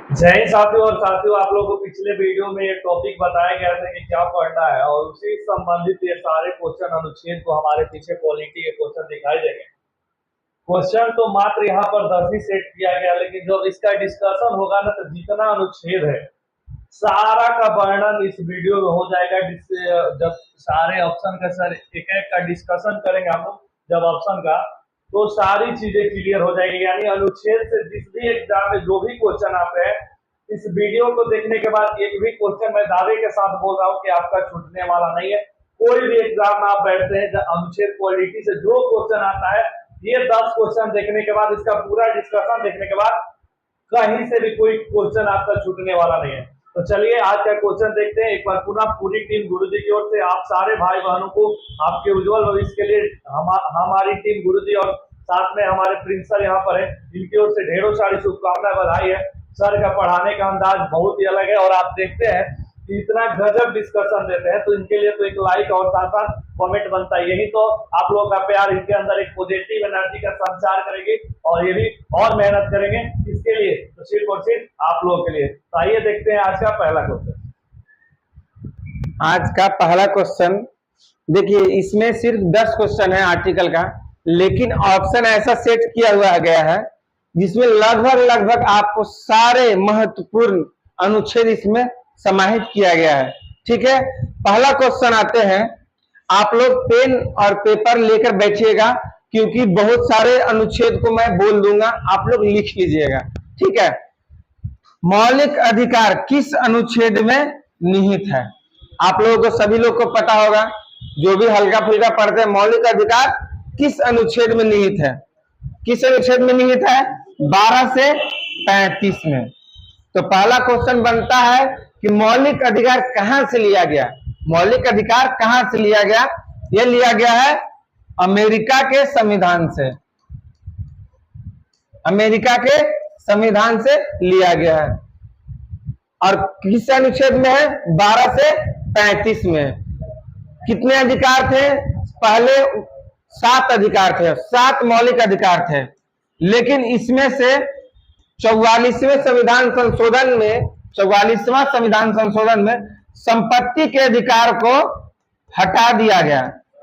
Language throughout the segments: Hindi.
जय हिंद साथियों। और साथियों, आप लोगों को पिछले वीडियो में ये टॉपिक बताया गया था कि क्या पढ़ना है, और उसी संबंधित ये सारे क्वेश्चन अनुच्छेद को हमारे पीछे पॉलिटी के क्वेश्चन दिखाई देंगे। क्वेश्चन तो मात्र यहाँ पर 10 ही सेट किया गया, लेकिन जब इसका डिस्कशन होगा ना, तो जितना अनुच्छेद है सारा का वर्णन इस वीडियो में हो जाएगा। जिससे जब सारे ऑप्शन का सर एक एक का डिस्कशन करेंगे हम लोग, जब ऑप्शन का, तो सारी चीजें क्लियर हो जाएगी। यानी अनुच्छेद से जिस भी एग्जाम में जो भी क्वेश्चन आते हैं, इस वीडियो को देखने के बाद एक भी क्वेश्चन मैं दावे के साथ बोल रहा हूँ कि आपका छूटने वाला नहीं है। कोई भी एग्जाम में आप बैठते हैं, अनुच्छेद पॉलिटी से जो क्वेश्चन आता है, ये 10 क्वेश्चन देखने के बाद, इसका पूरा डिस्कशन देखने के बाद कहीं से भी कोई क्वेश्चन आपका छूटने वाला नहीं है। तो चलिए आज का क्वेश्चन देखते हैं। एक बार पुनः पूरी टीम गुरुजी की ओर से आप सारे भाई बहनों को आपके उज्जवल भविष्य के लिए हमारी टीम गुरुजी और साथ में हमारे प्रिंस सर यहाँ पर है, इनकी ओर से ढेरों सारी शुभकामनाएं, बधाई है। सर का पढ़ाने का अंदाज बहुत ही अलग है, और आप देखते हैं कि इतना गजब डिस्कशन देते हैं, तो इनके लिए तो एक लाइक और साथ साथ कमेंट बनता है। यही तो आप लोगों का प्यार इनके अंदर एक पॉजिटिव एनर्जी का संचार करेगी, और ये भी और मेहनत करेंगे इसके लिए, तो सिर्फ और सिर्फ आप लोगों के लिए। तो आइए देखते हैं आज का पहला क्वेश्चन। आज का पहला क्वेश्चन देखिए, इसमें सिर्फ 10 क्वेश्चन है आर्टिकल का, लेकिन ऑप्शन ऐसा सेट किया हुआ गया है जिसमें लगभग आपको सारे महत्वपूर्ण अनुच्छेद इसमें समाहित किया गया है। ठीक है, पहला क्वेश्चन आते हैं। आप लोग पेन और पेपर लेकर बैठिएगा, क्योंकि बहुत सारे अनुच्छेद को मैं बोल दूंगा, आप लोग लिख लीजिएगा। ठीक है, मौलिक अधिकार किस अनुच्छेद में निहित है? आप लोगों को, सभी लोग को पता होगा, जो भी हल्का फुल्का पढ़ते हैं, मौलिक अधिकार किस अनुच्छेद में निहित है? किस अनुच्छेद में निहित है? 12 से 35 में। तो पहला क्वेश्चन बनता है कि मौलिक अधिकार कहां से लिया गया? मौलिक अधिकार कहां से लिया गया? यह लिया गया है अमेरिका के संविधान से। अमेरिका के संविधान से लिया गया है। और किस अनुच्छेद में है? 12 से 35 में। कितने अधिकार थे? पहले 7 अधिकार थे, 7 मौलिक अधिकार थे, लेकिन इसमें से 44वें संविधान संशोधन में, 44वां संविधान संशोधन में संपत्ति के अधिकार को हटा दिया गया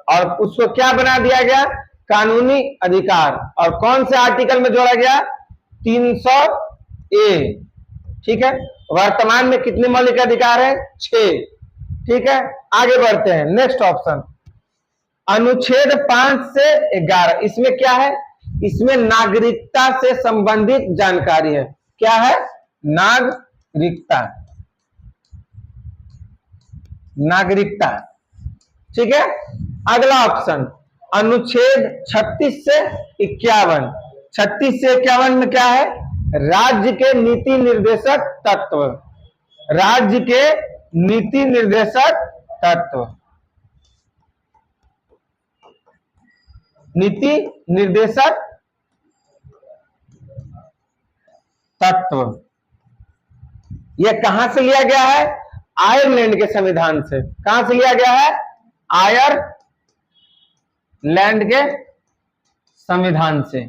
और उसको क्या बना दिया गया? कानूनी अधिकार। और कौन से आर्टिकल में जोड़ा गया? 300A। ठीक है, वर्तमान में कितने मौलिक अधिकार है? 6। ठीक है, आगे बढ़ते हैं। नेक्स्ट ऑप्शन, अनुच्छेद 5 से 11। इसमें क्या है? इसमें नागरिकता से संबंधित जानकारी है। क्या है? नागरिकता। नागरिकता। ठीक है, अगला ऑप्शन, अनुच्छेद 36 से 51। 36 से 51 में क्या है? राज्य के नीति निर्देशक तत्व। राज्य के नीति निर्देशक तत्व। नीति निर्देशक तत्व यह कहां से लिया गया है? आयरलैंड के संविधान से। कहां से लिया गया है? आयरलैंड के संविधान से।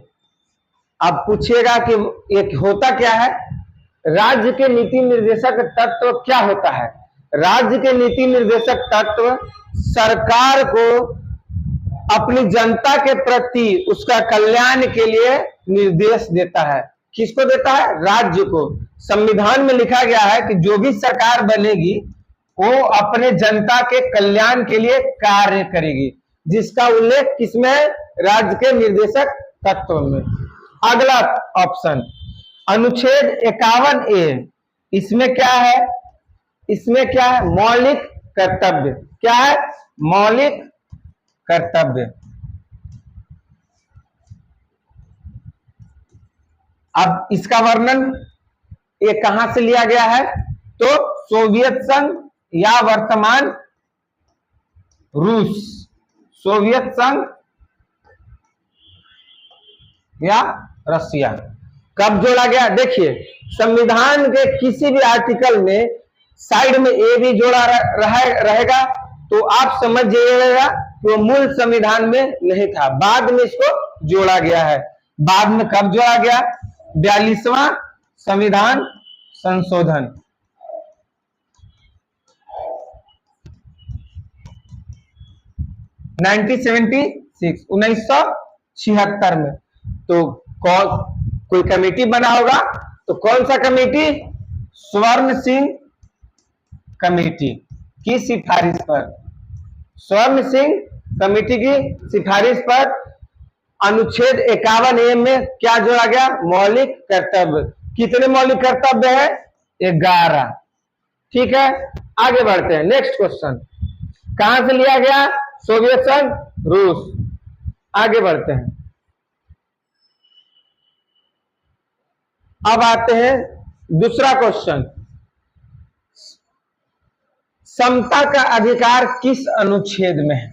अब पूछिएगा कि एक होता क्या है? राज्य के नीति निर्देशक तत्व क्या होता है? राज्य के नीति निर्देशक तत्व सरकार को अपनी जनता के प्रति उसका कल्याण के लिए निर्देश देता है। किसको देता है? राज्य को। संविधान में लिखा गया है कि जो भी सरकार बनेगी वो अपने जनता के कल्याण के लिए कार्य करेगी, जिसका उल्लेख किसमें है? राज्य के निर्देशक तत्व में। अगला ऑप्शन, अनुच्छेद 51A। इसमें क्या है? इसमें क्या है? मौलिक कर्तव्य। क्या है? मौलिक कर्तव्य। अब इसका वर्णन ये कहां से लिया गया है? तो सोवियत संघ या वर्तमान रूस। सोवियत संघ या रसिया। कब जोड़ा गया? देखिए, संविधान के किसी भी आर्टिकल में साइड में ए भी जोड़ा रहेगा, तो आप समझ जाइएगा कि वो मूल संविधान में नहीं था, बाद में इसको जोड़ा गया है। बाद में कब जोड़ा गया? 42वां संविधान संशोधन। (1976) 1976 में। तो कोई कमेटी बना होगा, तो कौन सा कमेटी? स्वर्ण सिंह कमेटी की सिफारिश पर, स्वर्ण सिंह कमेटी की सिफारिश पर अनुच्छेद 51A में क्या जोड़ा गया? मौलिक कर्तव्य। कितने मौलिक कर्तव्य है? 11। ठीक है, आगे बढ़ते हैं। नेक्स्ट क्वेश्चन कहां से लिया गया? सोवियत संघ, रूस। आगे बढ़ते हैं। अब आते हैं दूसरा क्वेश्चन, समता का अधिकार किस अनुच्छेद में है?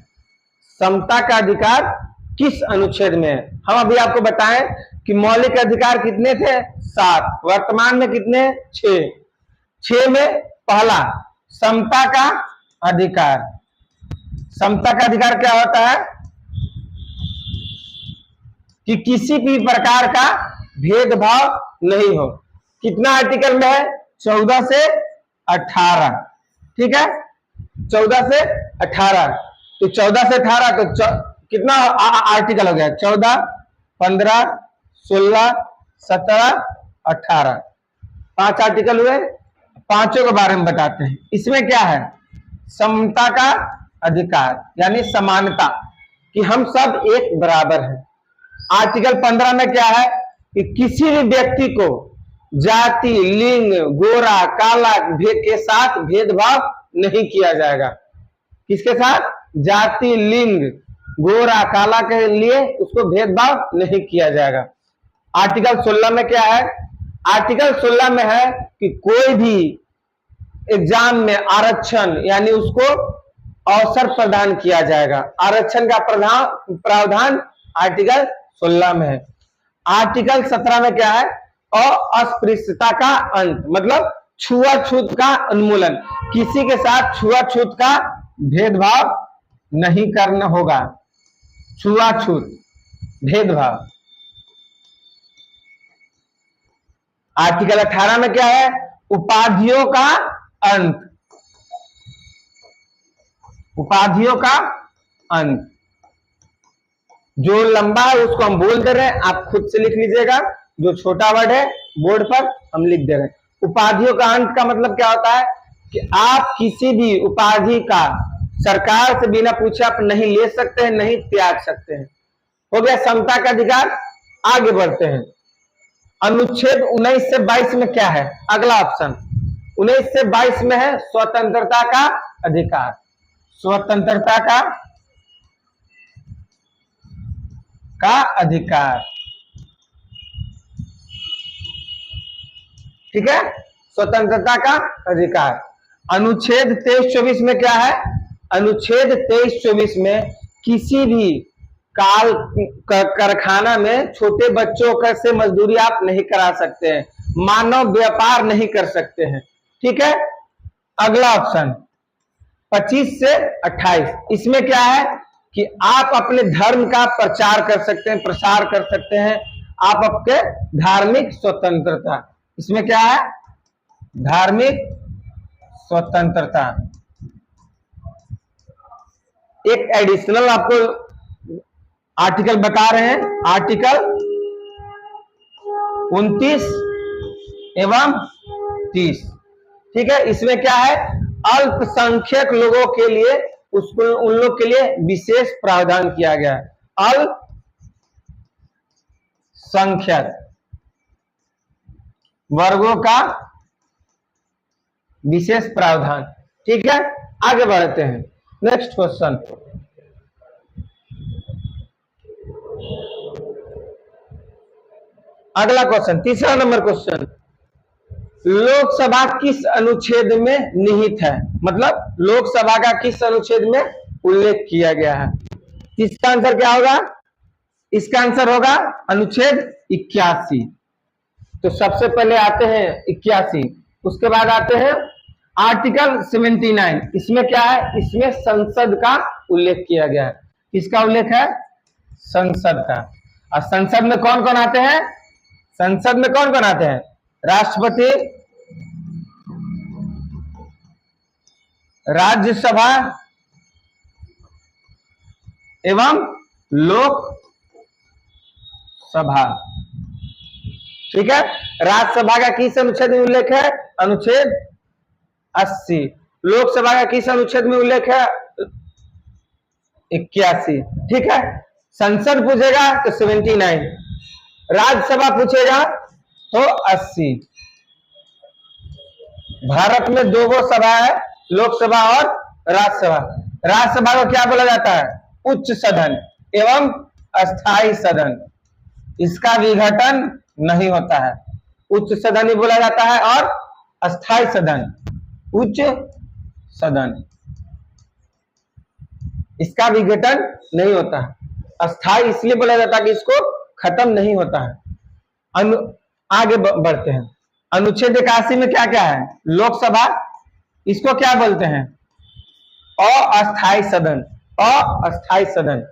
समता का अधिकार किस अनुच्छेद में है? हम अभी आपको बताएं कि मौलिक अधिकार कितने थे? 7। वर्तमान में कितने? 6। 6 में पहला समता का अधिकार। समता का अधिकार क्या होता है? कि किसी भी प्रकार का भेदभाव नहीं हो। कितना आर्टिकल में है? 14 से 18। ठीक है, 14 से 18। तो 14 से 18 तो कितना आर्टिकल हो गया? 14, 15, 16, 17, 18। 5 आर्टिकल हुए। पांचों के बारे में बताते हैं। इसमें क्या है? समता का अधिकार यानी समानता, कि हम सब एक बराबर हैं। आर्टिकल 15 में क्या है? कि किसी भी व्यक्ति को जाति, लिंग, गोरा, काला के साथ भेदभाव नहीं किया जाएगा। किसके साथ? जाति, लिंग, गोरा, काला के लिए उसको भेदभाव नहीं किया जाएगा। आर्टिकल 16 में क्या है? आर्टिकल 16 में है कि कोई भी एग्जाम में आरक्षण यानी उसको अवसर प्रदान किया जाएगा। आरक्षण का प्रावधान आर्टिकल 16 में है। आर्टिकल 17 में क्या है? अस्पृश्यता का अंत, मतलब छुआछूत का उन्मूलन। किसी के साथ छुआछूत का भेदभाव नहीं करना होगा। छुआछूत, भेदभाव। आर्टिकल 18 में क्या है? उपाधियों का अंत। उपाधियों का अंत। जो लंबा है उसको हम बोल दे रहे हैं, आप खुद से लिख लीजिएगा। जो छोटा वर्ड है बोर्ड पर हम लिख दे रहे हैं। उपाधियों का अंत का मतलब क्या होता है? कि आप किसी भी उपाधि का सरकार से बिना पूछे आप नहीं ले सकते हैं, नहीं त्याग सकते हैं। हो गया समता का अधिकार। आगे बढ़ते हैं। अनुच्छेद 19 से 22 में क्या है? अगला ऑप्शन 19 से 22 में है स्वतंत्रता का अधिकार। स्वतंत्रता का अधिकार। ठीक है, स्वतंत्रता का अधिकार। अनुच्छेद 23-24 में क्या है? अनुच्छेद 23-24 में किसी भी कारखाना में छोटे बच्चों का से मजदूरी आप नहीं करा सकते हैं, मानव व्यापार नहीं कर सकते हैं। ठीक है, अगला ऑप्शन 25 से 28, इसमें क्या है? कि आप अपने धर्म का प्रचार कर सकते हैं, प्रसार कर सकते हैं। आप आपके धार्मिक स्वतंत्रता, इसमें क्या है? धार्मिक स्वतंत्रता। एक एडिशनल आपको आर्टिकल बता रहे हैं, आर्टिकल 29 एवं 30। ठीक है, इसमें क्या है? अल्पसंख्यक लोगों के लिए उसको उन लोग के लिए विशेष प्रावधान किया गया है। अल्पसंख्यक वर्गों का विशेष प्रावधान। ठीक है, आगे बढ़ते हैं। नेक्स्ट क्वेश्चन, अगला क्वेश्चन, तीसरा नंबर क्वेश्चन, लोकसभा किस अनुच्छेद में निहित है? मतलब लोकसभा का किस अनुच्छेद में उल्लेख किया गया है? इसका आंसर क्या होगा? इसका आंसर होगा अनुच्छेद 81। तो सबसे पहले आते हैं 81, उसके बाद आते हैं आर्टिकल 79। इसमें क्या है? इसमें संसद का उल्लेख किया गया है। किसका उल्लेख है? संसद का। और संसद में कौन कौन आते हैं? संसद में कौन कौन आते हैं? राष्ट्रपति, राज्यसभा एवं लोकसभा। ठीक है, राज्यसभा का किस अनुच्छेद में उल्लेख है? अनुच्छेद 80। लोकसभा का किस अनुच्छेद में उल्लेख है? 81। ठीक है, संसद पूछेगा तो 79, राज्यसभा पूछेगा तो 80। भारत में दो सभा है, लोकसभा और राज्यसभा। राज्यसभा को क्या बोला जाता है? उच्च सदन एवं अस्थाई सदन। इसका विघटन नहीं होता है, उच्च सदन ही बोला जाता है और अस्थाई सदन उच्च सदन, इसका विघटन नहीं होता है। अस्थाई इसलिए बोला जाता है कि इसको खत्म नहीं होता है। आगे बढ़ते हैं। अनुच्छेद 81 में क्या क्या है? लोकसभा, इसको क्या बोलते हैं? अस्थाई सदन। अस्थाई सदन,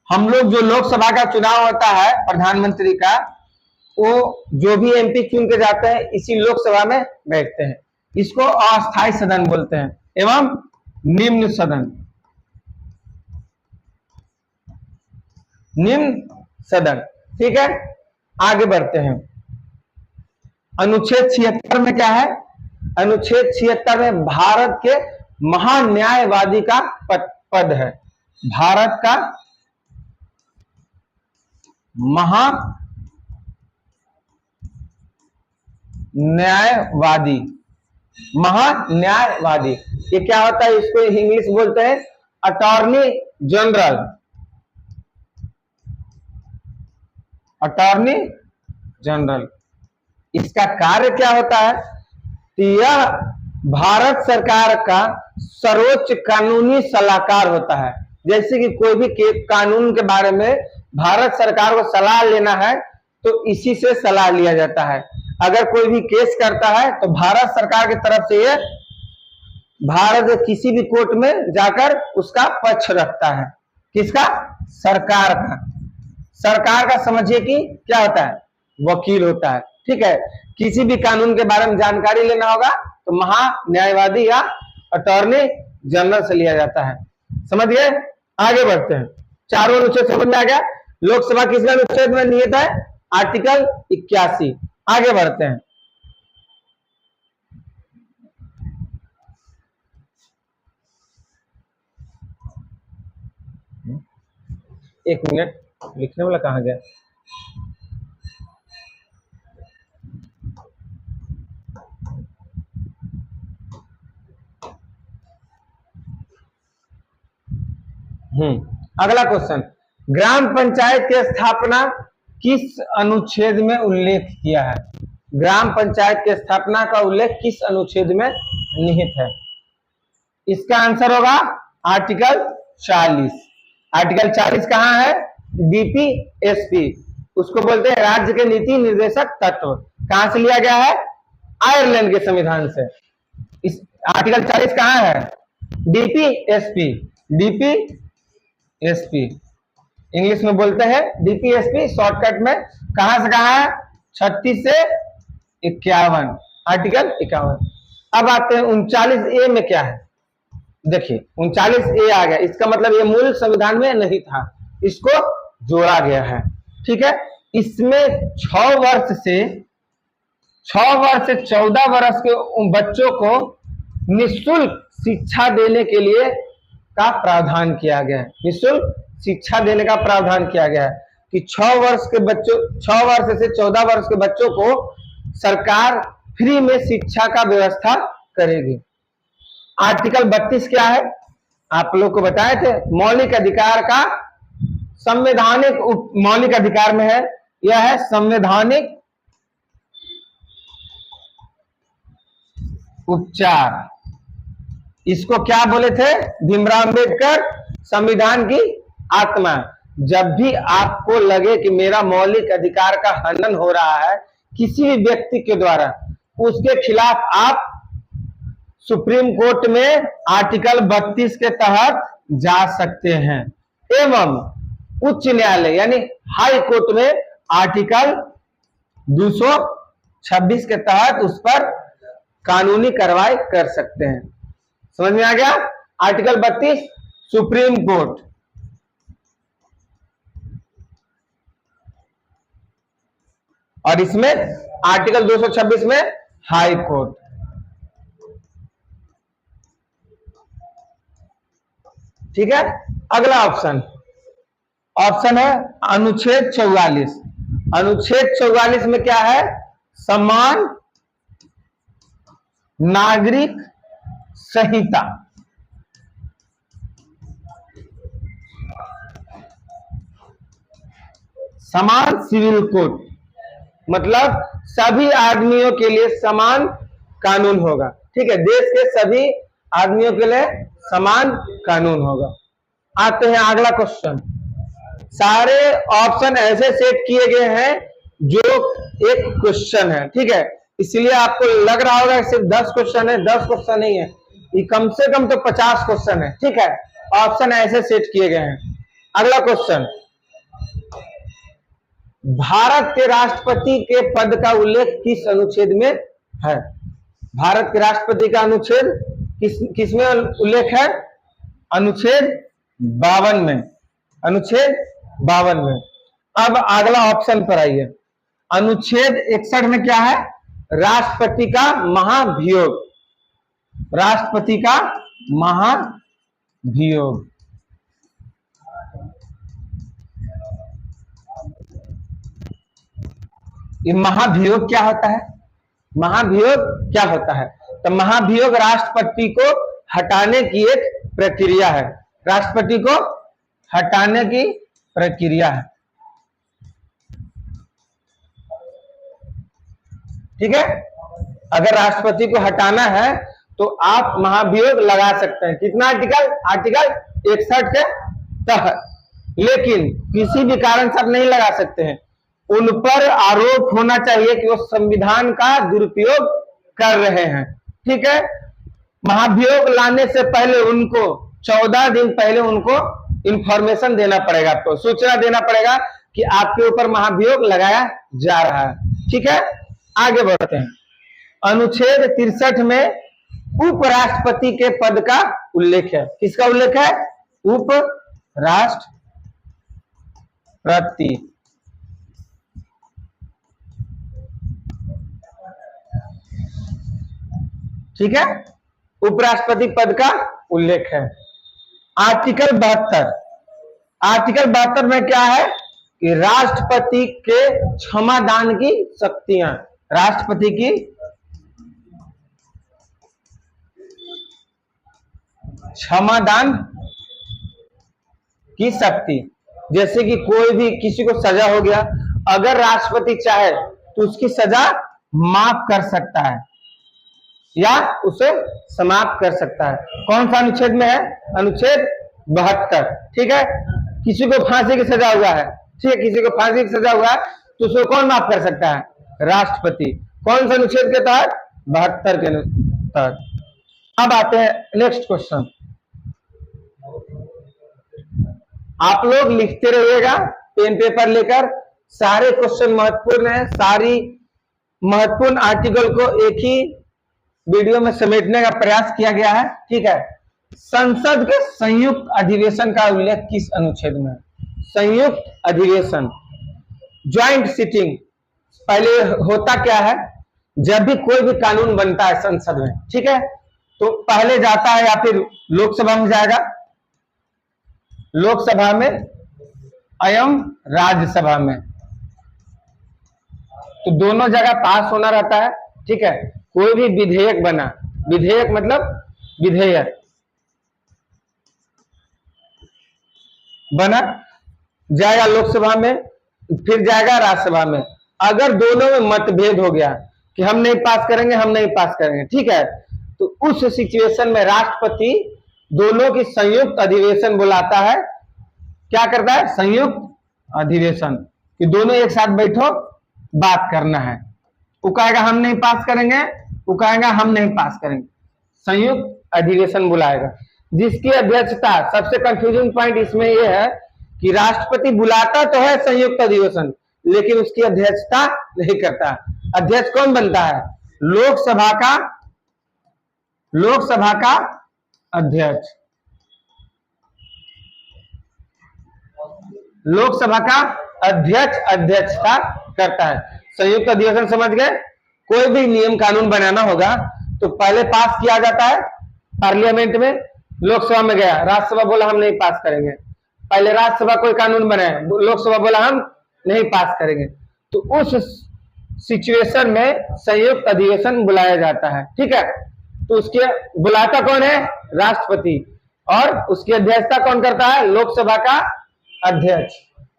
हम लोग जो लोकसभा का चुनाव होता है प्रधानमंत्री का, वो जो भी एमपी चुन के जाते हैं इसी लोकसभा में बैठते हैं, इसको अस्थाई सदन बोलते हैं। एवं निम्न सदन, निम्न सदन। ठीक है, आगे बढ़ते हैं। अनुच्छेद 76 में क्या है? अनुच्छेद 76 में भारत के महान्यायवादी का पद है। भारत का महान्यायवादी, महान्यायवादी ये क्या होता है? इसको इंग्लिश बोलते हैं अटॉर्नी जनरल। अटॉर्नी जनरल, इसका कार्य क्या होता है? यह भारत सरकार का सर्वोच्च कानूनी सलाहकार होता है। जैसे कि कोई भी कानून के बारे में भारत सरकार को सलाह लेना है तो इसी से सलाह लिया जाता है। अगर कोई भी केस करता है तो भारत सरकार की तरफ से ये भारत किसी भी कोर्ट में जाकर उसका पक्ष रखता है। किसका? सरकार का। सरकार का समझिए कि क्या होता है? वकील होता है। ठीक है, किसी भी कानून के बारे में जानकारी लेना होगा तो महान्यायवादी या अटॉर्नी जनरल से लिया जाता है। समझ गए? आगे बढ़ते हैं। चारों अनुच्छेद समझ में आ गया। लोकसभा किस अनुच्छेद में निहित है? आर्टिकल 81। आगे बढ़ते हैं। एक मिनट, लिखने वाला कहां गया? अगला क्वेश्चन, ग्राम पंचायत की स्थापना किस अनुच्छेद में उल्लेख किया है? ग्राम पंचायत की स्थापना का उल्लेख किस अनुच्छेद में निहित है? इसका आंसर होगा आर्टिकल 40। आर्टिकल 40 कहां है? डीपीएसपी, उसको बोलते हैं राज्य के नीति निर्देशक तत्व। कहां से लिया गया है? आयरलैंड के संविधान से। इस आर्टिकल 40 कहां है? डीपीएसपी। डीपीएसपी इंग्लिश में बोलते हैं डीपीएसपी, शॉर्टकट में। कहां से कहां है? 36 से 51, आर्टिकल 51। अब आते हैं 39A में क्या है? देखिए 39A आ गया, इसका मतलब ये मूल संविधान में नहीं था, इसको जोड़ा गया है। ठीक है, इसमें 6 वर्ष से 14 वर्ष के बच्चों को निःशुल्क शिक्षा देने के लिए का प्रावधान किया गया है। निःशुल्क शिक्षा देने का प्रावधान किया गया है कि 6 वर्ष से 14 वर्ष के बच्चों को सरकार फ्री में शिक्षा का व्यवस्था करेगी। आर्टिकल 32 क्या है? आप लोग को बताए थे, मौलिक अधिकार का संवैधानिक मौलिक अधिकार में है। यह है संवैधानिक उपचार। इसको क्या बोले थे भीमराव अंबेडकर? संविधान की आत्मा। जब भी आपको लगे कि मेरा मौलिक अधिकार का हनन हो रहा है किसी भी व्यक्ति के द्वारा, उसके खिलाफ आप सुप्रीम कोर्ट में आर्टिकल 32 के तहत जा सकते हैं एवं उच्च न्यायालय यानी हाई कोर्ट में आर्टिकल 226 के तहत उस पर कानूनी कार्रवाई कर सकते हैं। समझ में आ गया। आर्टिकल 32 सुप्रीम कोर्ट, और इसमें आर्टिकल 226 में हाई कोर्ट। ठीक है, अगला ऑप्शन है अनुच्छेद 44। अनुच्छेद 44 में क्या है? समान नागरिक संहिता। समान सिविल कोड, मतलब सभी आदमियों के लिए समान कानून होगा। ठीक है, देश के सभी आदमियों के लिए समान कानून होगा। आते हैं अगला क्वेश्चन। सारे ऑप्शन ऐसे सेट किए गए हैं जो एक क्वेश्चन है। ठीक है, इसलिए आपको लग रहा होगा सिर्फ 10 क्वेश्चन है। 10 क्वेश्चन नहीं है, ये कम से कम तो 50 क्वेश्चन है। ठीक है, ऑप्शन ऐसे सेट किए गए हैं। अगला क्वेश्चन, भारत के राष्ट्रपति के पद का उल्लेख किस अनुच्छेद में है? भारत के राष्ट्रपति का अनुच्छेद किसमें उल्लेख है? अनुच्छेद 52 में। अनुच्छेद 52 में। अब अगला ऑप्शन पर आइए। अनुच्छेद 61 में क्या है? राष्ट्रपति का महाभियोग। राष्ट्रपति का महाभियोग। ये महाभियोग क्या होता है? महाभियोग क्या होता है? तो महाभियोग राष्ट्रपति को हटाने की एक प्रक्रिया है। राष्ट्रपति को हटाने की प्रक्रिया है। ठीक है, अगर राष्ट्रपति को हटाना है तो आप महाभियोग लगा सकते हैं। कितना आर्टिकल? आर्टिकल 61 के तहत। लेकिन किसी भी कारण से आप नहीं लगा सकते हैं। उन पर आरोप होना चाहिए कि वो संविधान का दुरुपयोग कर रहे हैं। ठीक है, महाभियोग लाने से पहले उनको 14 दिन पहले उनको इंफॉर्मेशन देना पड़ेगा, आपको सूचना देना पड़ेगा कि आपके ऊपर महाभियोग लगाया जा रहा है। ठीक है, आगे बढ़ते हैं। अनुच्छेद 63 में उपराष्ट्रपति के पद का उल्लेख है। किसका उल्लेख है? उपराष्ट्रपति। ठीक है, उपराष्ट्रपति पद का उल्लेख है। आर्टिकल 72। आर्टिकल 72 में क्या है कि राष्ट्रपति के क्षमादान की शक्तियां, राष्ट्रपति की क्षमादान की शक्ति। जैसे कि कोई भी किसी को सजा हो गया, अगर राष्ट्रपति चाहे तो उसकी सजा माफ कर सकता है या उसे समाप्त कर सकता है। कौन सा अनुच्छेद में है? अनुच्छेद 72। ठीक है, किसी को फांसी की सजा हुआ है, ठीक है, किसी को फांसी की सजा हुआ है तो उसको कौन माफ कर सकता है? राष्ट्रपति। कौन सा अनुच्छेद के तहत? 72 के तहत। अब आते हैं नेक्स्ट क्वेश्चन। आप लोग लिखते रहिएगा पेन पेपर लेकर। सारे क्वेश्चन महत्वपूर्ण है। सारी महत्वपूर्ण आर्टिकल को एक ही वीडियो में समेटने का प्रयास किया गया है। ठीक है, संसद के संयुक्त अधिवेशन का उल्लेख किस अनुच्छेद में है? संयुक्त अधिवेशन, ज्वाइंट सिटिंग। पहले होता क्या है, जब भी कोई भी कानून बनता है संसद में, ठीक है, तो पहले जाता है या फिर लोकसभा में जाएगा, लोकसभा में एवं राज्यसभा में, तो दोनों जगह पास होना रहता है। ठीक है, कोई भी विधेयक बना, विधेयक मतलब विधेयक बना, जाएगा लोकसभा में, फिर जाएगा राज्यसभा में। अगर दोनों में मतभेद हो गया कि हम नहीं पास करेंगे, हम नहीं पास करेंगे, ठीक है, तो उस सिचुएशन में राष्ट्रपति दोनों की संयुक्त अधिवेशन बुलाता है। क्या करता है? संयुक्त अधिवेशन, कि दोनों एक साथ बैठो, बात करना है। वो कहेगा हम नहीं पास करेंगे, वो कहेगा हम नहीं पास करेंगे, संयुक्त अधिवेशन बुलाएगा, जिसकी अध्यक्षता, सबसे कंफ्यूजिंग पॉइंट इसमें यह है कि राष्ट्रपति बुलाता तो है संयुक्त अधिवेशन, लेकिन उसकी अध्यक्षता नहीं करता। अध्यक्ष कौन बनता है? लोकसभा का अध्यक्ष। लोकसभा का अध्यक्ष अध्यक्षता करता है। संयुक्त अधिवेशन समझ गए। कोई भी नियम कानून बनाना होगा तो पहले पास किया जाता है पार्लियामेंट में, लोकसभा में गया, राज्यसभा बोला हम नहीं पास करेंगे, पहले राज्यसभा कोई कानून बनाए, लोकसभा बोला हम नहीं पास करेंगे, तो उस सिचुएशन में संयुक्त अधिवेशन बुलाया जाता है। ठीक है, तो उसके बुलाता कौन है? राष्ट्रपति। और उसकी अध्यक्षता कौन करता है? लोकसभा का अध्यक्ष।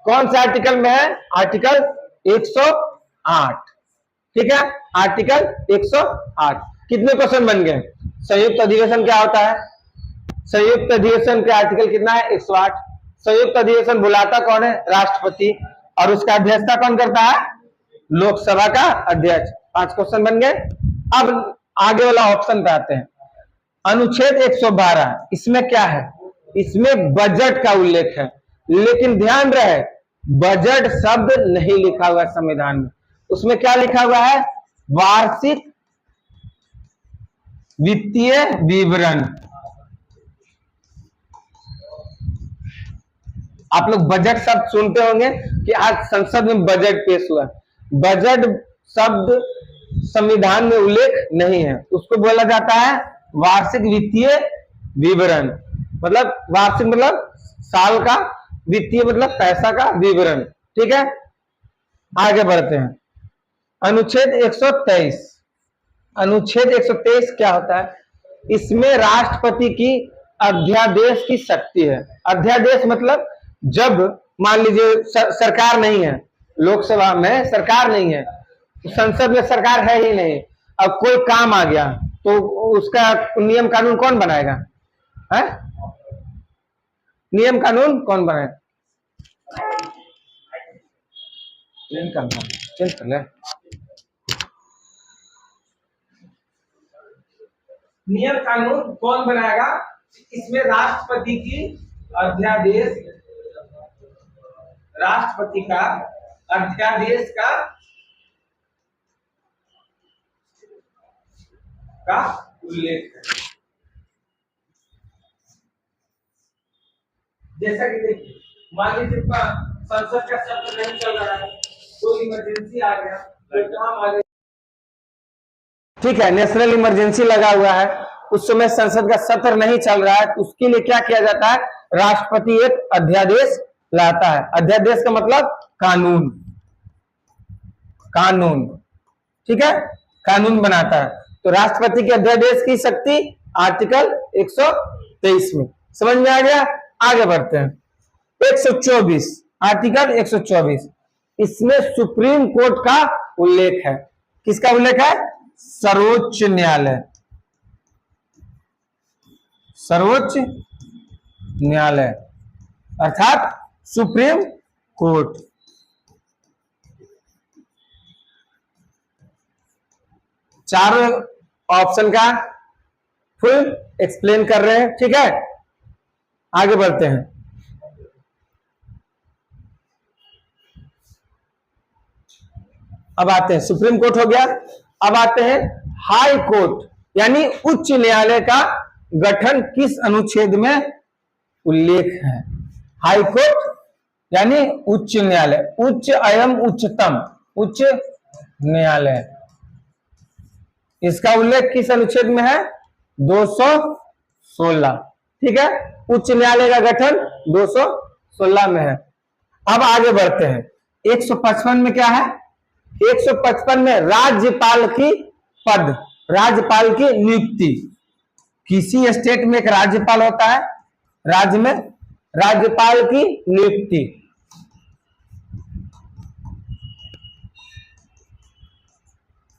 कौन सा आर्टिकल में है? आर्टिकल 108। ठीक है, आर्टिकल 108। कितने क्वेश्चन बन गए? संयुक्त अधिवेशन क्या होता है? संयुक्त अधिवेशन के आर्टिकल कितना है? 108। संयुक्त अधिवेशन बुलाता कौन है? राष्ट्रपति। और उसका अध्यक्षता कौन करता है? लोकसभा का अध्यक्ष। 5 क्वेश्चन बन गए। अब आगे वाला ऑप्शन पे आते हैं। अनुच्छेद 112, इसमें क्या है? इसमें बजट का उल्लेख है, लेकिन ध्यान रहे बजट शब्द नहीं लिखा हुआ संविधान में। उसमें क्या लिखा हुआ है? वार्षिक वित्तीय विवरण। आप लोग बजट शब्द सुनते होंगे कि आज संसद में बजट पेश हुआ। बजट शब्द संविधान में उल्लेख नहीं है, उसको बोला जाता है वार्षिक वित्तीय विवरण। मतलब वार्षिक मतलब साल का, वित्तीय मतलब पैसा का विवरण। ठीक है, आगे बढ़ते हैं। अनुच्छेद 123। अनुच्छेद 123 क्या होता है? इसमें राष्ट्रपति की अध्यादेश की शक्ति है। अध्यादेश मतलब जब मान लीजिए सरकार नहीं है, लोकसभा में सरकार नहीं है, संसद में सरकार है ही नहीं, अब कोई काम आ गया तो उसका नियम कानून कौन बनाएगा? है? नियम कानून कौन बनाएगा? चेंज कर ले। नियम कानून कौन बनाएगा? इसमें राष्ट्रपति की अध्यादेश, राष्ट्रपति का अध्यादेश का उल्लेख है। जैसा कि देखिए, मान लीजिए संसद का सत्र नहीं चल रहा है, कोई इमरजेंसी आ गया, काम आ गया, ठीक है, नेशनल इमरजेंसी लगा हुआ है, उस समय संसद का सत्र नहीं चल रहा है, तो उसके लिए क्या किया जाता है? राष्ट्रपति एक अध्यादेश लाता है। अध्यादेश का मतलब कानून, कानून। ठीक है, कानून बनाता है। तो राष्ट्रपति के अध्यादेश की शक्ति आर्टिकल 123 में। समझ में आ गया? आगे बढ़ते हैं। 124, आर्टिकल 124, इसमें सुप्रीम कोर्ट का उल्लेख है। किसका उल्लेख है? सर्वोच्च न्यायालय। सर्वोच्च न्यायालय अर्थात सुप्रीम कोर्ट। चारों ऑप्शन का फुल एक्सप्लेन कर रहे हैं। ठीक है, आगे बढ़ते हैं। अब आते हैं, सुप्रीम कोर्ट हो गया, अब आते हैं हाई कोर्ट, यानी उच्च न्यायालय का गठन किस अनुच्छेद में उल्लेख है? हाई कोर्ट यानी उच्च न्यायालय, उच्च एवं उच्चतम, उच्च न्यायालय, इसका उल्लेख किस अनुच्छेद में है? 216। ठीक है, उच्च न्यायालय का गठन 216 में है। अब आगे बढ़ते हैं। 155 में क्या है? 155 में राज्यपाल की पद, राज्यपाल की नियुक्ति। किसी स्टेट में एक राज्यपाल होता है, राज्य में राज्यपाल की नियुक्ति।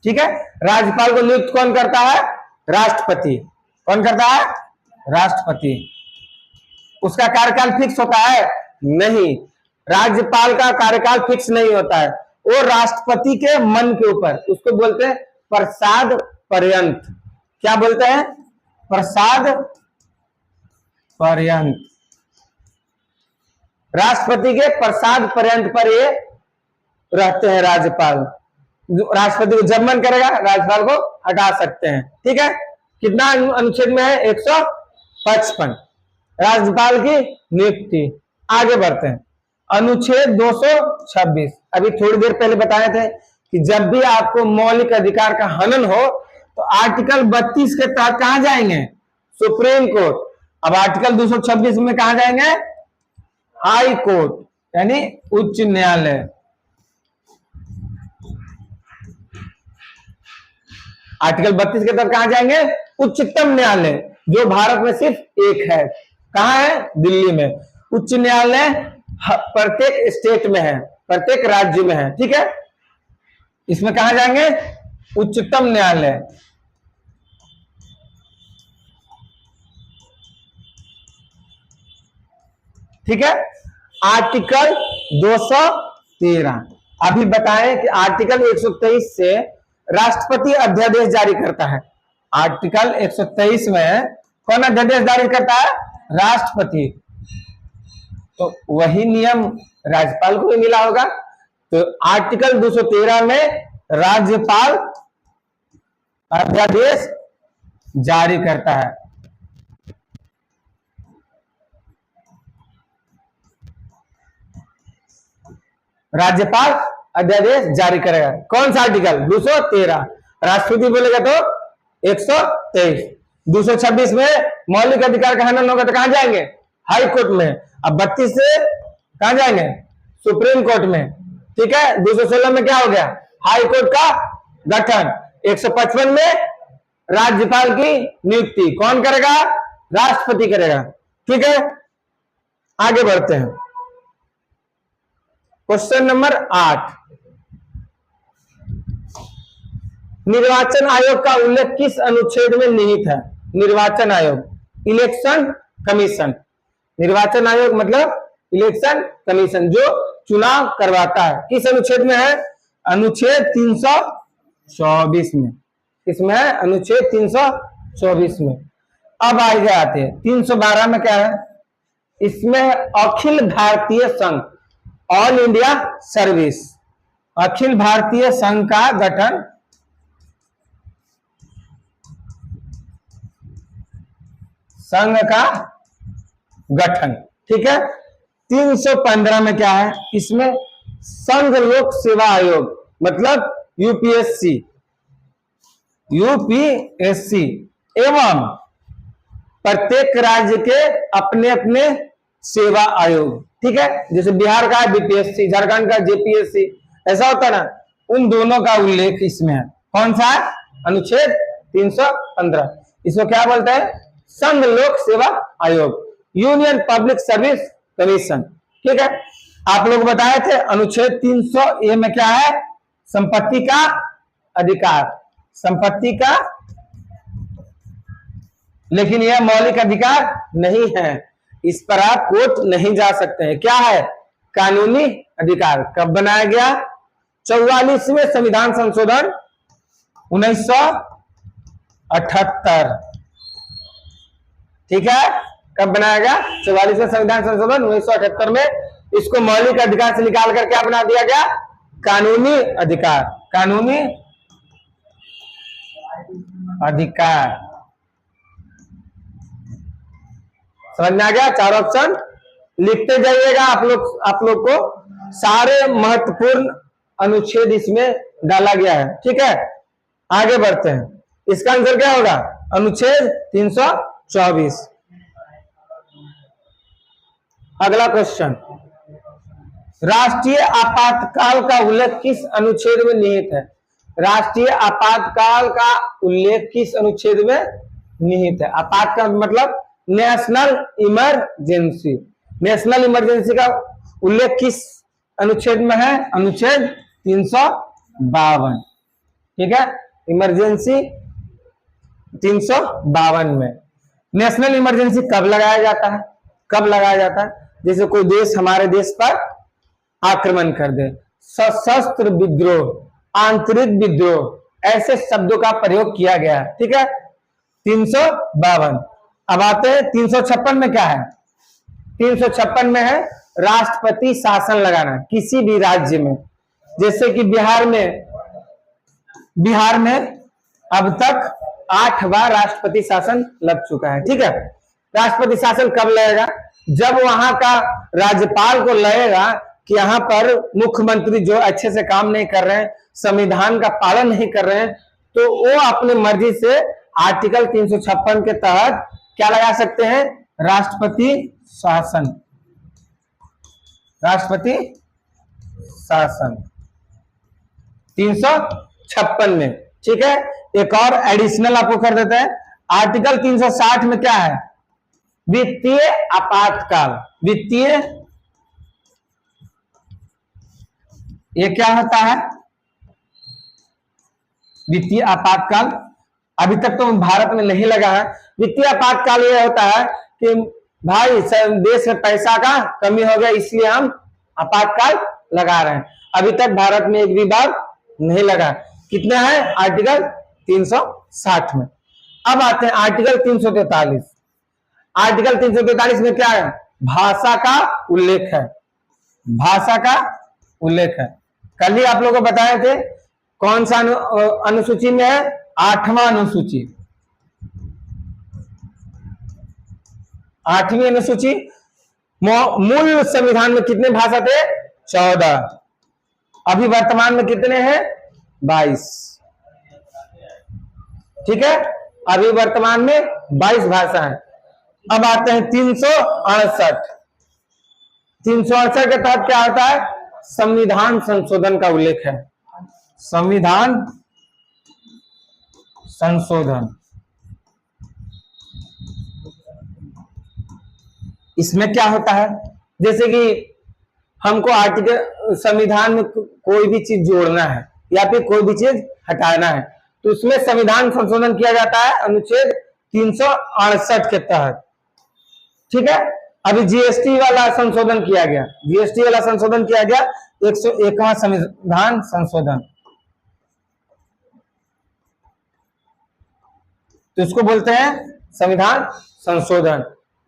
ठीक है, राज्यपाल को नियुक्त कौन करता है? राष्ट्रपति। कौन करता है? राष्ट्रपति। उसका कार्यकाल फिक्स होता है? नहीं, राज्यपाल का कार्यकाल फिक्स नहीं होता है, वो राष्ट्रपति के मन के ऊपर, उसको बोलते हैं प्रसाद पर्यंत। क्या बोलते हैं? प्रसाद पर्यंत। राष्ट्रपति के प्रसाद पर्यंत पर ये रहते हैं राज्यपाल। राष्ट्रपति को जब मन करेगा राज्यपाल को हटा सकते हैं। ठीक है, कितना अनुच्छेद में है? 55 राज्यपाल की नियुक्ति। आगे बढ़ते हैं, अनुच्छेद 226। अभी थोड़ी देर पहले बताए थे कि जब भी आपको मौलिक अधिकार का हनन हो तो आर्टिकल 32 के तहत कहां जाएंगे? Supreme court. अब आर्टिकल 226 में कहा जाएंगे? हाई कोर्ट यानी उच्च न्यायालय। आर्टिकल 32 के तहत कहां जाएंगे? उच्चतम न्यायालय, जो भारत में सिर्फ एक है। कहां है? दिल्ली में। उच्च न्यायालय प्रत्येक स्टेट में है, प्रत्येक राज्य में है, ठीक है। इसमें कहा जाएंगे? उच्चतम न्यायालय। ठीक है। आर्टिकल 213 अभी बताएं कि आर्टिकल 123 से राष्ट्रपति अध्यादेश जारी करता है। आर्टिकल 123 में कौन अध्यादेश जारी करता है? राष्ट्रपति। तो वही नियम राज्यपाल को भी मिला होगा। तो आर्टिकल 213 में राज्यपाल अध्यादेश जारी करता है। राज्यपाल अध्यादेश जारी करेगा। कौन सा आर्टिकल? 213। राष्ट्रपति बोलेगा तो 123। 226 में मौलिक अधिकार का हनन होगा तो कहां जाएंगे? हाई कोर्ट में। अब 32 से कहां जाएंगे? सुप्रीम कोर्ट में। ठीक है। 216 में क्या हो गया? हाई कोर्ट का गठन। 155 में राज्यपाल की नियुक्ति कौन करेगा? राष्ट्रपति करेगा। ठीक है। आगे बढ़ते हैं, क्वेश्चन नंबर 8। निर्वाचन आयोग का उल्लेख किस अनुच्छेद में निहित है? निर्वाचन आयोग, इलेक्शन कमीशन। निर्वाचन आयोग मतलब इलेक्शन कमीशन, जो चुनाव करवाता है। किस अनुच्छेद में है? अनुच्छेद 324 में। किसमें है? अनुच्छेद 324 में। अब आगे आते हैं 312 में। क्या है इसमें? अखिल भारतीय संघ, all India service. Akhil Bharatiya संघ का गठन संघ का गठन। ठीक है। 315 में क्या है? इसमें संघ लोक सेवा आयोग मतलब यूपीएससी, यूपीएससी एवं प्रत्येक राज्य के अपने अपने सेवा आयोग। ठीक है। जैसे बिहार का बीपीएससी, झारखंड का जेपीएससी, ऐसा होता है ना, उन दोनों का उल्लेख इसमें है। कौन सा है? अनुच्छेद 315। इसको क्या बोलते हैं? संघ लोक सेवा आयोग, यूनियन पब्लिक सर्विस कमीशन। ठीक है। आप लोग बताए थे अनुच्छेद 300A में क्या है? संपत्ति का अधिकार। संपत्ति का, लेकिन यह मौलिक अधिकार नहीं है, इस पर आप कोर्ट नहीं जा सकते हैं। क्या है? कानूनी अधिकार। कब बनाया गया? 44वें संविधान संशोधन 1978। ठीक है। कब बनाया गया? 44वें संविधान संशोधन 1978 में। इसको मौलिक अधिकार से निकाल कर क्या बना दिया गया? कानूनी अधिकार। कानूनी अधिकार। समझ में आ गया? 4 ऑप्शन लिखते जाइएगा आप लोग को। सारे महत्वपूर्ण अनुच्छेद इसमें डाला गया है। ठीक है। आगे बढ़ते हैं, इसका आंसर क्या होगा? अनुच्छेद 324। अगला क्वेश्चन, राष्ट्रीय आपातकाल का उल्लेख किस अनुच्छेद में निहित है? राष्ट्रीय आपातकाल का उल्लेख किस अनुच्छेद में निहित है? आपातकाल मतलब नेशनल इमरजेंसी। नेशनल इमरजेंसी का उल्लेख किस अनुच्छेद में है? अनुच्छेद 352। ठीक है। इमरजेंसी 352 में। नेशनल इमरजेंसी कब लगाया जाता है? कब लगाया जाता है? जैसे कोई देश हमारे देश पर आक्रमण कर दे, सशस्त्र विद्रोह, आंतरिक विद्रोह, ऐसे शब्दों का प्रयोग किया गया है। ठीक है। 352। अब आते हैं 356 में। क्या है? 356 में है राष्ट्रपति शासन लगाना किसी भी राज्य में। जैसे कि बिहार में अब तक 8 बार राष्ट्रपति शासन लग चुका है। ठीक है। राष्ट्रपति शासन कब लगेगा? जब वहां का राज्यपाल को लगेगा कि यहाँ पर मुख्यमंत्री जो अच्छे से काम नहीं कर रहे हैं, संविधान का पालन नहीं कर रहे हैं, तो वो अपनी मर्जी से आर्टिकल 356 के तहत क्या लगा सकते हैं? राष्ट्रपति शासन। राष्ट्रपति शासन 356 में, ठीक है। एक और एडिशनल आपको कर देते हैं, आर्टिकल 360 में क्या है? वित्तीय आपातकाल। वित्तीय, ये क्या होता है? वित्तीय आपातकाल अभी तक तो भारत में नहीं लगा है। वित्तीय आपातकाल ये होता है कि भाई देश में पैसा का कमी हो गया, इसलिए हम आपातकाल लगा रहे हैं। अभी तक भारत में एक भी बार नहीं लगा। कितना है? आर्टिकल 360 में। अब आते हैं आर्टिकल 343। आर्टिकल 343 में क्या है? भाषा का उल्लेख है। भाषा का उल्लेख है। कल ही आप लोगों को बताए थे कौन सा अनुसूची में है? 8वां अनुसूची। 8वीं अनुसूची। मूल संविधान में कितने भाषा थे? 14। अभी वर्तमान में कितने हैं? 22। ठीक है, अभी वर्तमान में 22 भाषा है। अब आते हैं 368। 368 के तहत क्या होता है? संविधान संशोधन का उल्लेख है। संविधान संशोधन। इसमें क्या होता है? जैसे कि हमको आर्टिकल संविधान में कोई भी चीज जोड़ना है या फिर कोई भी चीज हटाना है, तो उसमें संविधान संशोधन किया जाता है अनुच्छेद 368 के तहत। ठीक है, अभी जीएसटी वाला संशोधन किया गया। जीएसटी वाला संशोधन किया गया 101वां संविधान संशोधन, तो इसको बोलते हैं संविधान संशोधन।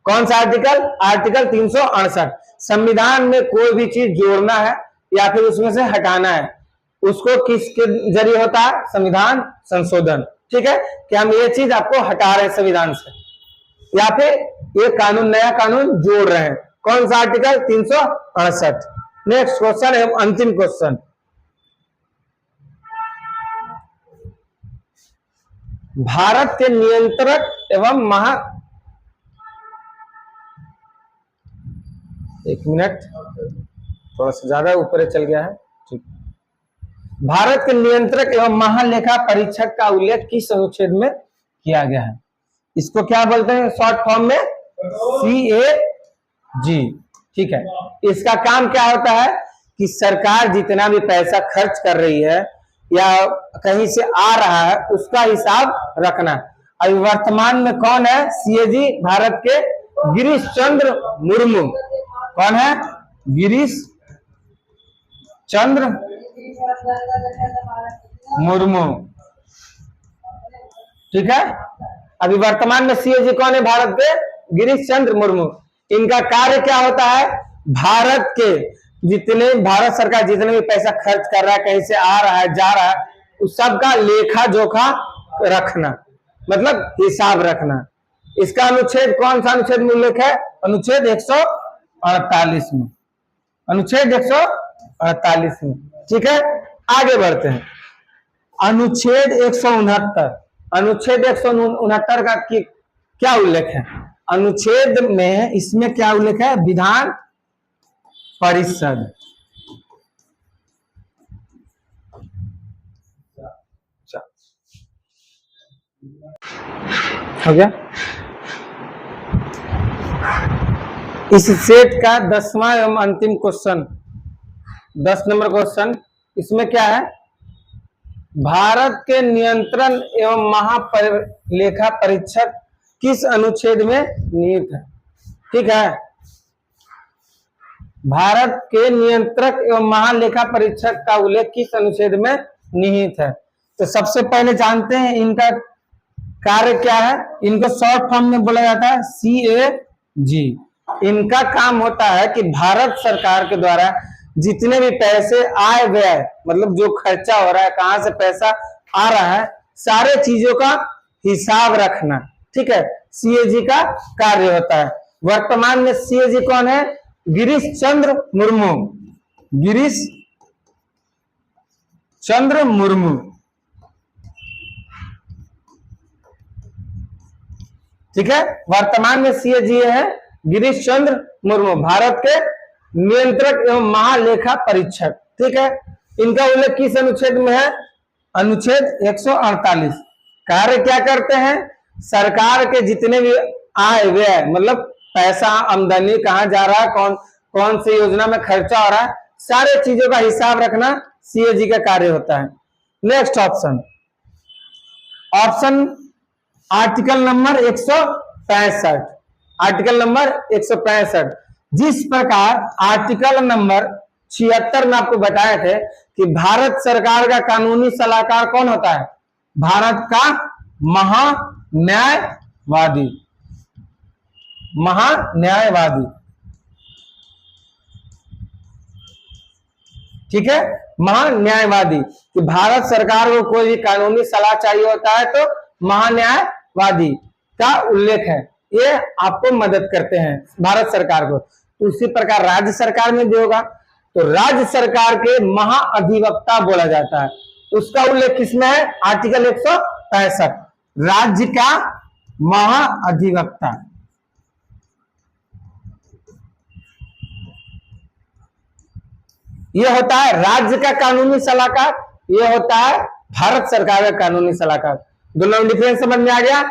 कौन सा आर्टिकल? आर्टिकल 368। संविधान में कोई भी चीज जोड़ना है या फिर उसमें से हटाना है, उसको किसके जरिए होता है? संविधान संशोधन। ठीक है, कि हम ये चीज आपको हटा रहे हैं संविधान से, या फिर एक कानून, नया कानून जोड़ रहे हैं। कौन सा आर्टिकल? 368। नेक्स्ट क्वेश्चन है, अंतिम क्वेश्चन। भारत के नियंत्रक एवं एक मिनट, थोड़ा सा ज्यादा ऊपर चल गया है। ठीक, भारत के नियंत्रक एवं महालेखा परीक्षक का उल्लेख किस अनुच्छेद में किया गया है? इसको क्या बोलते हैं शॉर्ट फॉर्म में? CAG। ठीक है, इसका काम क्या होता है कि सरकार जितना भी पैसा खर्च कर रही है या कहीं से आ रहा है, उसका हिसाब रखना। अभी वर्तमान में कौन है CAG? भारत के गिरीश चंद्र मुर्मू। कौन है? गिरीश चंद्र मुर्मू। ठीक है, अभी वर्तमान में CAG कौन है भारत के? गिरीश चंद्र मुर्मू। इनका कार्य क्या होता है? भारत के जितने, भारत सरकार जितने भी पैसा खर्च कर रहा है, कहीं से आ रहा है, जा रहा है, उस सबका लेखा जोखा रखना, मतलब हिसाब रखना। इसका अनुच्छेद कौन सा अनुच्छेद में उल्लेख है? अनुच्छेद 148 में। अनुच्छेद 148 में। ठीक है, आगे बढ़ते हैं। अनुच्छेद 169। अनुच्छेद 169 का क्या उल्लेख है? अनुच्छेद में इसमें क्या उल्लेख है? विधान परिषद। हो गया। इस सेट का 10वां एवं अंतिम क्वेश्चन, 10 नंबर क्वेश्चन, इसमें क्या है? भारत के नियंत्रण एवं महालेखा परीक्षक किस अनुच्छेद में निहित है? ठीक है, भारत के नियंत्रक एवं महालेखा परीक्षक का उल्लेख किस अनुच्छेद में निहित है? तो सबसे पहले जानते हैं इनका कार्य क्या है। इनको शॉर्ट फॉर्म में बोला जाता है CAG। इनका काम होता है कि भारत सरकार के द्वारा जितने भी पैसे आए व्यय, मतलब जो खर्चा हो रहा है, कहां से पैसा आ रहा है, सारे चीजों का हिसाब रखना। ठीक है, सीएजी का कार्य होता है। वर्तमान में सीएजी कौन है? गिरीश चंद्र मुर्मू। गिरीश चंद्र मुर्मू, ठीक है। वर्तमान में सीएजी है गिरीश चंद्र मुर्मू, भारत के नियंत्रक एवं महालेखा परीक्षक, ठीक है। इनका उल्लेख किस अनुच्छेद में है? अनुच्छेद 148। कार्य क्या करते हैं? सरकार के जितने भी आय व्यय, मतलब पैसा आमदनी कहां जा रहा है, कौन कौन सी योजना में खर्चा हो रहा है, सारे चीजों का हिसाब रखना सीएजी का कार्य होता है। Next option, option article number 165। Article number 165, जिस प्रकार आर्टिकल नंबर 76 में आपको बताए थे कि भारत सरकार का कानूनी सलाहकार कौन होता है? भारत का महान्यायवादी। महान्यायवादी, ठीक है। महान्यायवादी कि भारत सरकार को कोई भी कानूनी सलाह चाहिए होता है तो महान्यायवादी का उल्लेख है, ये आपको मदद करते हैं भारत सरकार को। तो उसी प्रकार राज्य सरकार में भी होगा, तो राज्य सरकार के महाअधिवक्ता बोला जाता है, उसका उल्लेख किसमें है? आर्टिकल 165, राज्य का महाअधिवक्ता। यह होता है राज्य का कानूनी सलाहकार, यह होता है भारत सरकार का कानूनी सलाहकार। दोनों में डिफरेंस समझ में आ गया?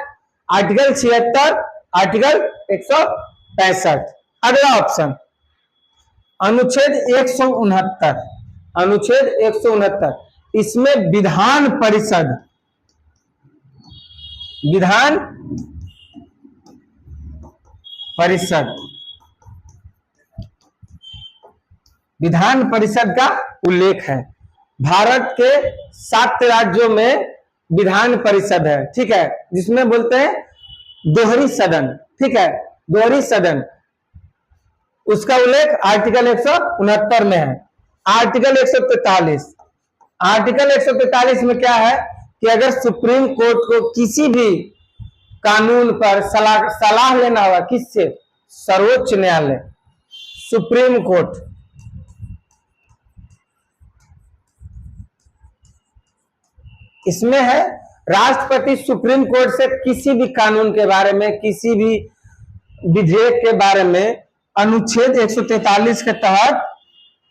Article 76, article 165। अगला ऑप्शन अनुच्छेद 169। अनुच्छेद 169, इसमें विधान परिषद, विधान परिषद, विधान परिषद का उल्लेख है। भारत के 7 राज्यों में विधान परिषद है, ठीक है, जिसमें बोलते हैं दोहरी सदन, ठीक है, दोहरी सदन। उसका उल्लेख आर्टिकल 169 में है। आर्टिकल 143, आर्टिकल 143 में क्या है कि अगर सुप्रीम कोर्ट को किसी भी कानून पर सलाह लेना होगा, किससे? सर्वोच्च न्यायालय, सुप्रीम कोर्ट। इसमें है राष्ट्रपति सुप्रीम कोर्ट से किसी भी कानून के बारे में, किसी भी विधेयक के बारे में अनुच्छेद 143 के तहत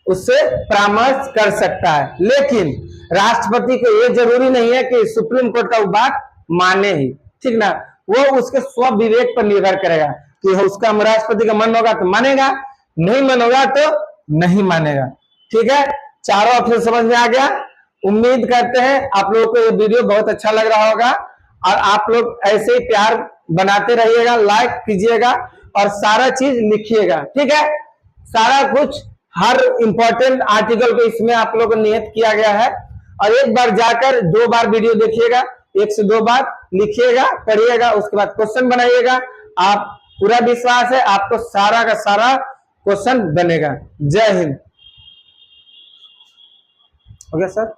उससे परामर्श कर सकता है, लेकिन राष्ट्रपति को यह जरूरी नहीं है कि सुप्रीम कोर्ट का बात माने ही, ठीक ना। वो उसके स्व विवेक पर निर्भर करेगा कि उसका राष्ट्रपति का मन होगा तो मानेगा, नहीं मन होगा तो नहीं मानेगा, ठीक है। चारों ऑप्शन समझ में आ गया? उम्मीद करते हैं आप लोगों को ये वीडियो बहुत अच्छा लग रहा होगा और आप लोग ऐसे ही प्यार बनाते रहिएगा, लाइक कीजिएगा और सारा चीज लिखिएगा, ठीक है। सारा कुछ हर इंपॉर्टेंट आर्टिकल को इसमें आप लोगों को नियत किया गया है और एक बार जाकर 2 बार वीडियो देखिएगा, 1 से 2 बार लिखिएगा, पढ़िएगा, उसके बाद क्वेश्चन बनाइएगा। आप पूरा विश्वास है आपको सारा का सारा क्वेश्चन बनेगा। जय हिंद। हो गया सर?